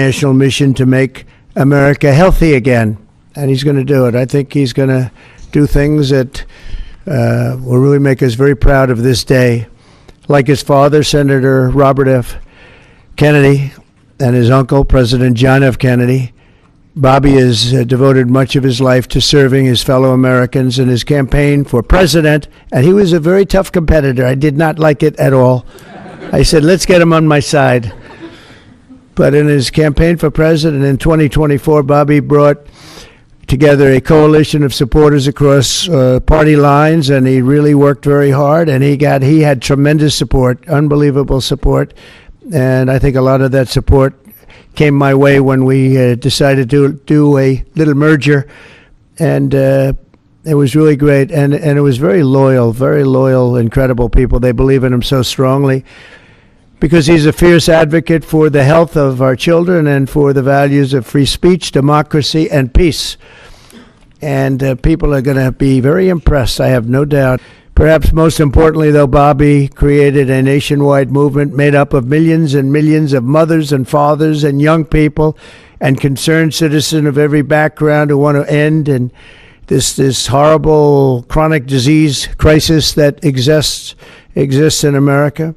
national mission to make America healthy again, and he's going to do it. I think he's going to do things that will really make us very proud of this day. Like his father, Senator Robert F. Kennedy, and his uncle, President John F. Kennedy, Bobby has devoted much of his life to serving his fellow Americans in his campaign for president, and he was a very tough competitor. I did not like it at all. I said, let's get him on my side. But in his campaign for president in 2024, Bobby brought together a coalition of supporters across party lines, and he really worked very hard, and he had tremendous support, unbelievable support, and I think a lot of that support came my way when we decided to do a little merger, and it was really great, and it was very loyal, incredible people. They believe in him so strongly because he's a fierce advocate for the health of our children and for the values of free speech, democracy, and peace. And people are going to be very impressed, I have no doubt. Perhaps most importantly, though, Bobby created a nationwide movement made up of millions and millions of mothers and fathers and young people and concerned citizens of every background who want to end and this horrible chronic disease crisis that exists in America.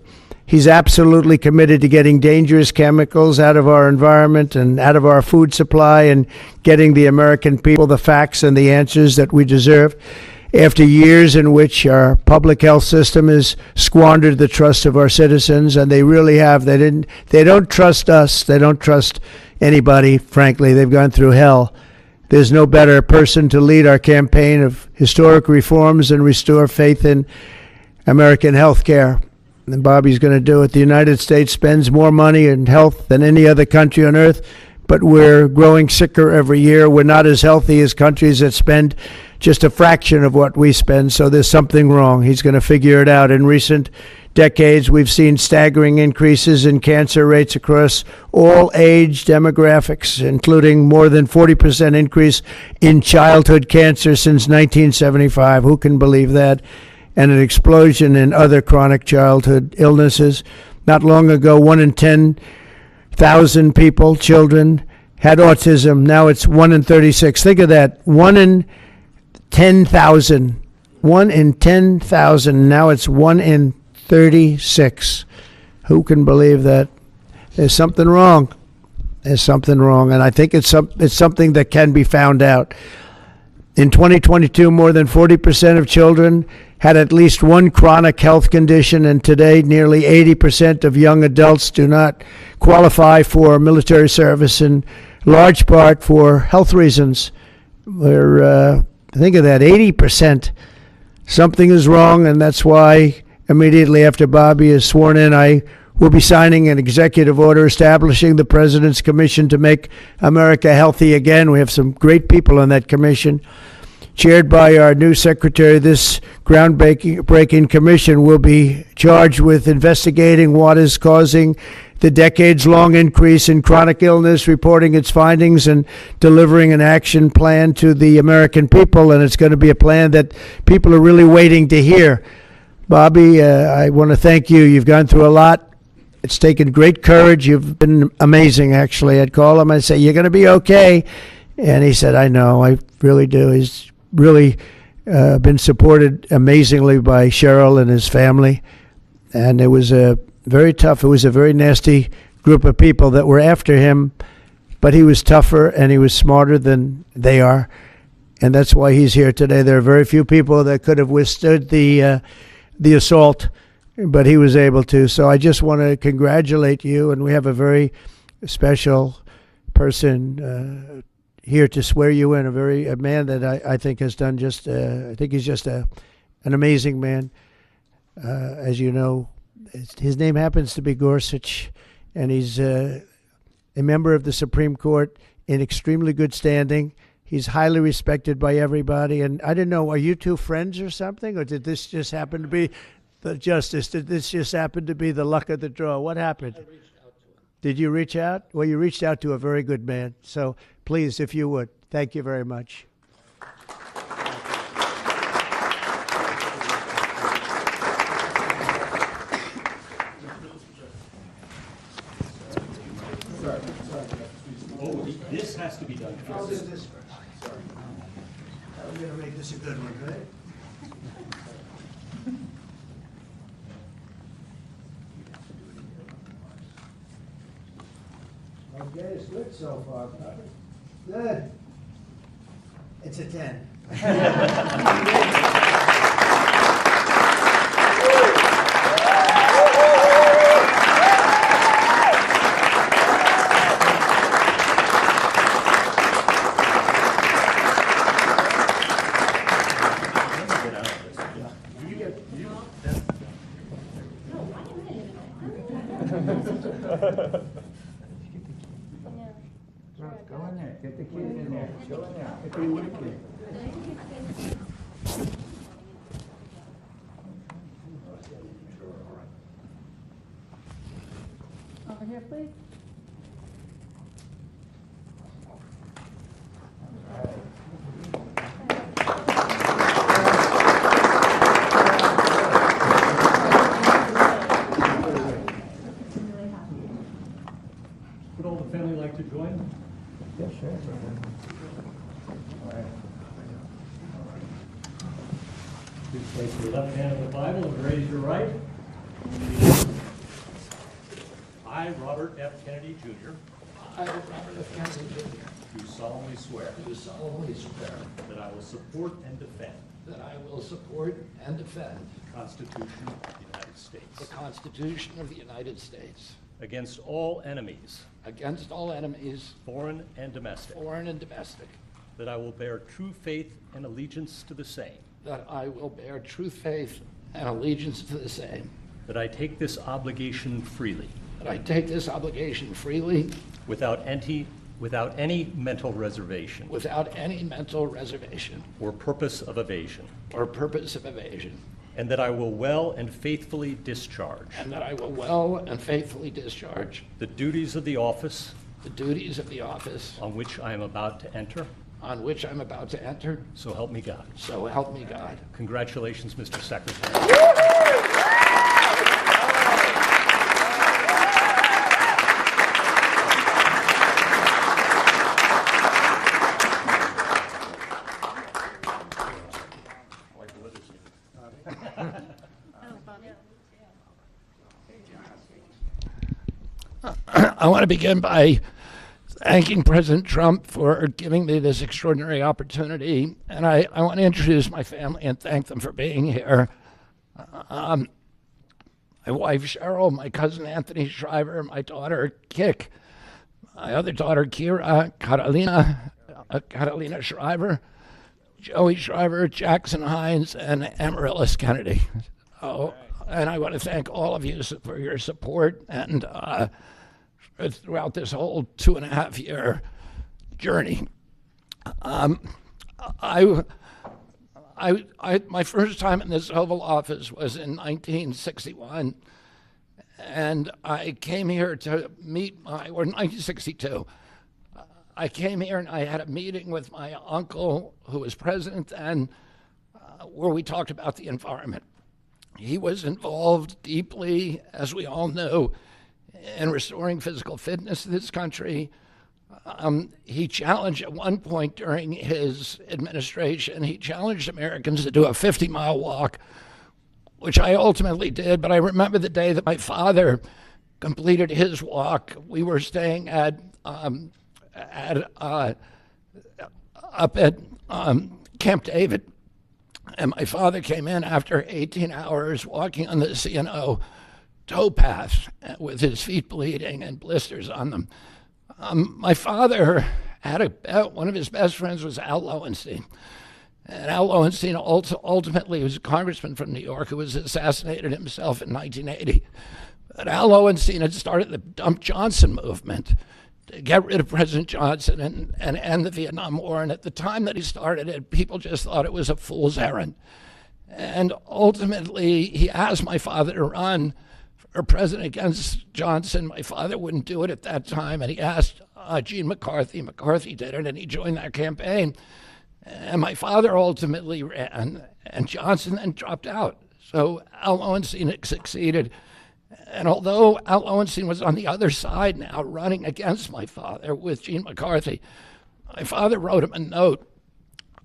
He's absolutely committed to getting dangerous chemicals out of our environment and out of our food supply and getting the American people the facts and the answers that we deserve. After years in which our public health system has squandered the trust of our citizens, and they really have. They don't trust us. They don't trust anybody, frankly. They've gone through hell. There's no better person to lead our campaign of historic reforms and restore faith in American health care. And Bobby's going to do it. The United States spends more money in health than any other country on earth, but we're growing sicker every year. We're not as healthy as countries that spend just a fraction of what we spend, so there's something wrong. He's going to figure it out. In recent decades, we've seen staggering increases in cancer rates across all age demographics, including more than 40% increase in childhood cancer since 1975. Who can believe that? And an explosion in other chronic childhood illnesses. Not long ago, 1 in 10,000 people, children, had autism. Now it's 1 in 36. Think of that. 1 in 10,000. 1 in 10,000. Now it's 1 in 36. Who can believe that? There's something wrong. There's something wrong. And I think it's something that can be found out. In 2022, more than 40% of children had at least one chronic health condition, and today nearly 80% of young adults do not qualify for military service, in large part for health reasons. Think of that, 80%. Something is wrong, and that's why immediately after Bobby is sworn in, I will be signing an executive order establishing the President's Commission to make America healthy again. We have some great people on that commission. Chaired by our new secretary, this groundbreaking commission will be charged with investigating what is causing the decades-long increase in chronic illness, reporting its findings, and delivering an action plan to the American people. And it's going to be a plan that people are really waiting to hear. Bobby, I want to thank you. You've gone through a lot. It's taken great courage. You've been amazing, actually. I'd call him and say, you're going to be okay. And he said, I know, I really do. He's really been supported amazingly by Cheryl and his family. And it was very tough. It was a very nasty group of people that were after him, but he was tougher and he was smarter than they are. And that's why he's here today. There are very few people that could have withstood the assault, but he was able to. So I just want to congratulate you, and we have a very special person here to swear you in, a man that I think has done I think he's just an amazing man. As you know, his name happens to be Gorsuch, and he's a member of the Supreme Court in extremely good standing. He's highly respected by everybody. And I didn't know, are you two friends or something? Or did this just happen to be the justice? Did this just happen to be the luck of the draw? What happened? I reached out to him. Did you reach out? Well, you reached out to a very good man. So please, if you would, thank you very much. Sorry. Oh, this has to be done I'll do first. this first. Sorry. I'm gonna make this a good one, right? Okay, it's good so far, Bobby. Good. It's a 10. Go in there, get the kid in there, go in there, get the kid. Over here, please. Would all the family like to join? Yes, sure. Please place your left hand on the Bible and raise your right. I, Robert F. Kennedy, Jr., I, Robert F. Kennedy Jr., do solemnly swear do solemnly swear that I will support and defend that I will support and defend the Constitution of the United States the Constitution of the United States against all enemies, against all enemies, foreign and domestic, foreign and domestic, that I will bear true faith and allegiance to the same, that I will bear true faith and allegiance to the same, that I take this obligation freely, that I take this obligation freely without any mental reservation without any mental reservation or purpose of evasion, or purpose of evasion, and that I will well and faithfully discharge and that I will well and faithfully discharge the duties of the office the duties of the office on which I am about to enter. on which I'm about to enter, So help me God. so help me God. Congratulations, Mr. Secretary. I want to begin by thanking President Trump for giving me this extraordinary opportunity. And I want to introduce my family and thank them for being here. My wife, Cheryl, my cousin, Anthony Shriver, my daughter, Kik, my other daughter, Kira, Catalina Shriver, Joey Shriver, Jackson Hines, and Amaryllis Kennedy. Oh, and I want to thank all of you for your support and throughout this whole 2.5-year journey. My first time in this Oval Office was in 1961, and I came here to meet or 1962. I came here and I had a meeting with my uncle, who was president then, where we talked about the environment. He was involved deeply, as we all know, in restoring physical fitness in this country. He challenged at one point during his administration, he challenged Americans to do a 50-mile walk, which I ultimately did. But I remember the day that my father completed his walk. We were staying up at Camp David, and my father came in after 18 hours walking on the C&O towpath with his feet bleeding and blisters on them. My father had one of his best friends was Al Lowenstein. And Al Lowenstein ultimately was a congressman from New York who was assassinated himself in 1980. But Al Lowenstein had started the Dump Johnson movement to get rid of President Johnson and end the Vietnam War. And at the time that he started it, people just thought it was a fool's errand. And ultimately, he asked my father to run for president against Johnson. My father wouldn't do it at that time, and he asked Gene McCarthy. McCarthy did it, and he joined that campaign. And my father ultimately ran, and Johnson then dropped out. So Al Lowenstein succeeded And although Al Lowenstein was on the other side now, running against my father with Gene McCarthy, my father wrote him a note,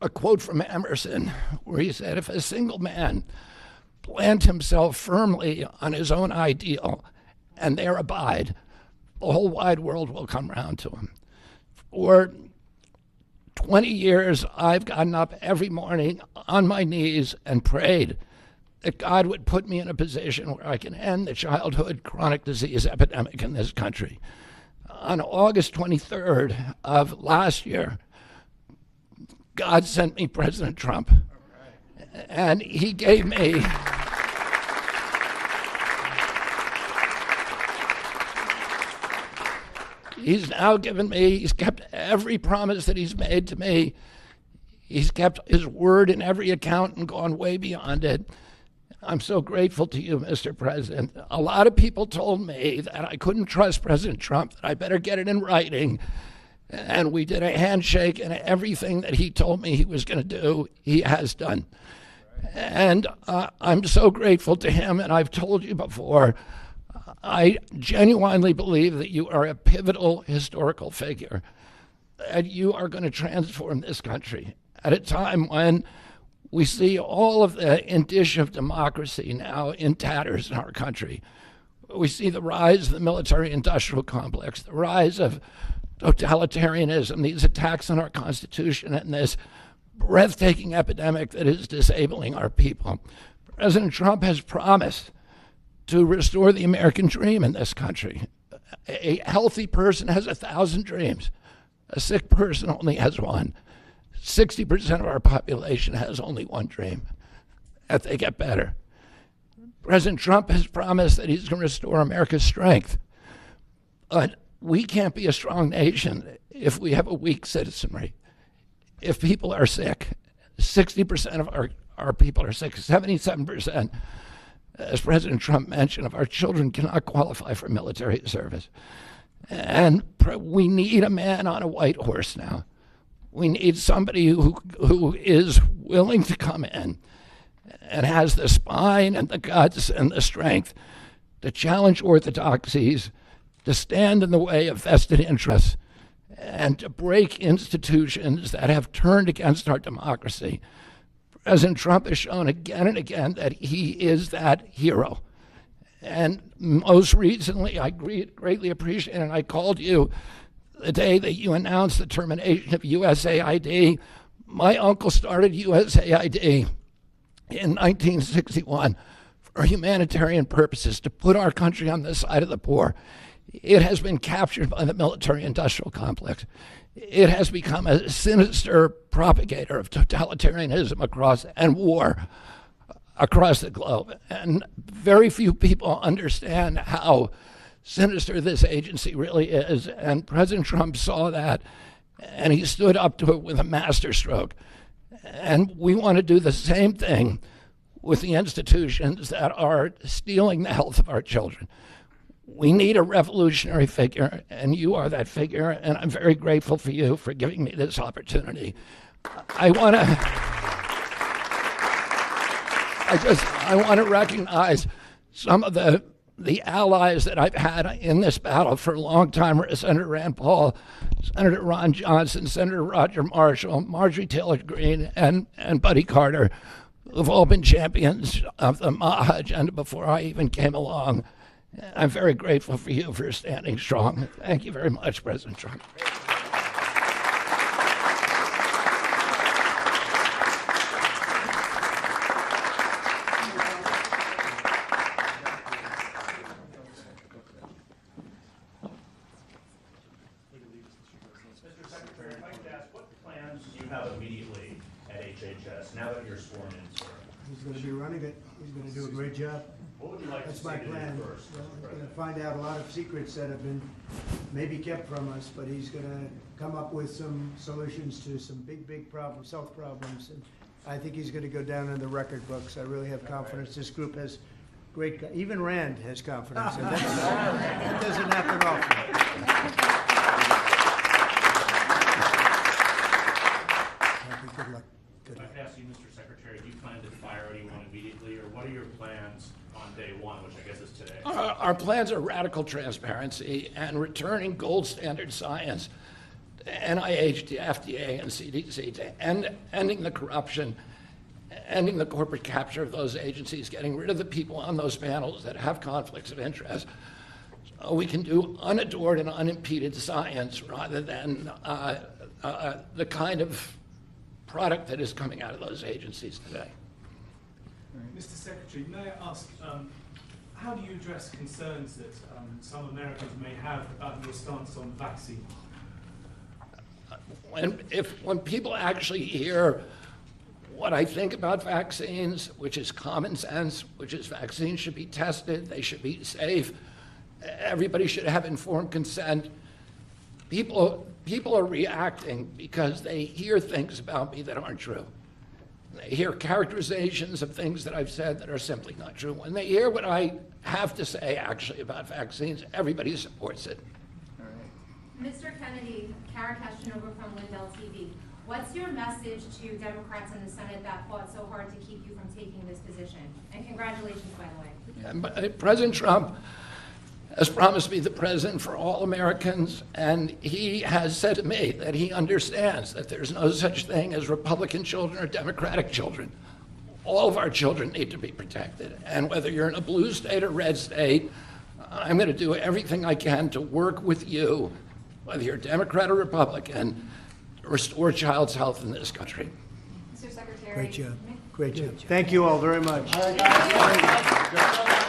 a quote from Emerson, where he said, "If a single man plant himself firmly on his own ideal and there abide, the whole wide world will come round to him." For 20 years, I've gotten up every morning on my knees and prayed that God would put me in a position where I can end the childhood chronic disease epidemic in this country. On August 23rd of last year, God sent me President Trump. And he gave me he's now given me, he's kept every promise that he's made to me. He's kept his word in every account and gone way beyond it. I'm so grateful to you, Mr. President. A lot of people told me that I couldn't trust President Trump, that I better get it in writing. And we did a handshake, and everything that he told me he was going to do, he has done. And I'm so grateful to him, and I've told you before, I genuinely believe that you are a pivotal historical figure, that you are going to transform this country at a time when we see all of the indicia of democracy now in tatters in our country. We see the rise of the military-industrial complex, the rise of totalitarianism, these attacks on our Constitution, and this breathtaking epidemic that is disabling our people. President Trump has promised to restore the American dream in this country. A healthy person has 1,000 dreams. A sick person only has one. 60% of our population has only one dream, that they get better. President Trump has promised that he's going to restore America's strength. But we can't be a strong nation if we have a weak citizenry. If people are sick, 60% of our people are sick, 77%, as President Trump mentioned, of our children cannot qualify for military service. And we need a man on a white horse now. We need somebody who is willing to come in and has the spine and the guts and the strength to challenge orthodoxies, to stand in the way of vested interests, and to break institutions that have turned against our democracy. President Trump has shown again and again that he is that hero. And most recently, I greatly appreciate it, and I called you the day that you announced the termination of USAID. My uncle started USAID in 1961 for humanitarian purposes, to put our country on the side of the poor. It has been captured by the military-industrial complex. It has become a sinister propagator of totalitarianism and war across the globe. And very few people understand how sinister this agency really is. And President Trump saw that, and he stood up to it with a masterstroke. And we want to do the same thing with the institutions that are stealing the health of our children. We need a revolutionary figure, and you are that figure, and I'm very grateful for you for giving me this opportunity. I want to recognize some of the allies that I've had in this battle for a long time: Senator Rand Paul, Senator Ron Johnson, Senator Roger Marshall, Marjorie Taylor Greene, and Buddy Carter, who've all been champions of the MAHA agenda before I even came along. I'm very grateful for you for standing strong. Thank you very much, President Trump. Mr. Secretary, if I could ask, what plans do you have immediately at HHS now that you're sworn in, sir? He's going to be running it. He's going to do a great job. What would you like That's to my see to plan. do first, Well, Mr. he's going President? to find out a lot of secrets that have been maybe kept from us, but he's going to come up with some solutions to some big problems, health problems. And I think he's going to go down in the record books. I really have confidence. This group has even Rand has confidence, and that doesn't happen often. Good luck. If I could ask you, Mr. Secretary, do you plan to fire anyone immediately, or what what are your plans on day one, which I guess is today? Our plans are radical transparency and returning gold standard science to NIH, to FDA, and CDC, to ending the corruption, ending the corporate capture of those agencies, getting rid of the people on those panels that have conflicts of interest. So we can do unadored and unimpeded science rather than the kind of product that is coming out of those agencies today. Mr. Secretary, may I ask, how do you address concerns that some Americans may have about your stance on vaccine? When people actually hear what I think about vaccines, which is common sense, which is vaccines should be tested, they should be safe, everybody should have informed consent, people are reacting because they hear things about me that aren't true. They hear characterizations of things that I've said that are simply not true. When they hear what I have to say actually about vaccines, everybody supports it. Mr. Kennedy, Kara Keshnova from Lindell TV. What's your message to Democrats in the Senate that fought so hard to keep you from taking this position? And congratulations, by the way. And President Trump has promised to be the president for all Americans, and he has said to me that he understands that there's no such thing as Republican children or Democratic children. All of our children need to be protected, and whether you're in a blue state or red state, I'm going to do everything I can to work with you, whether you're Democrat or Republican, to restore child's health in this country. Mr. Secretary. Great job. Great job. Thank you all very much. All right, guys.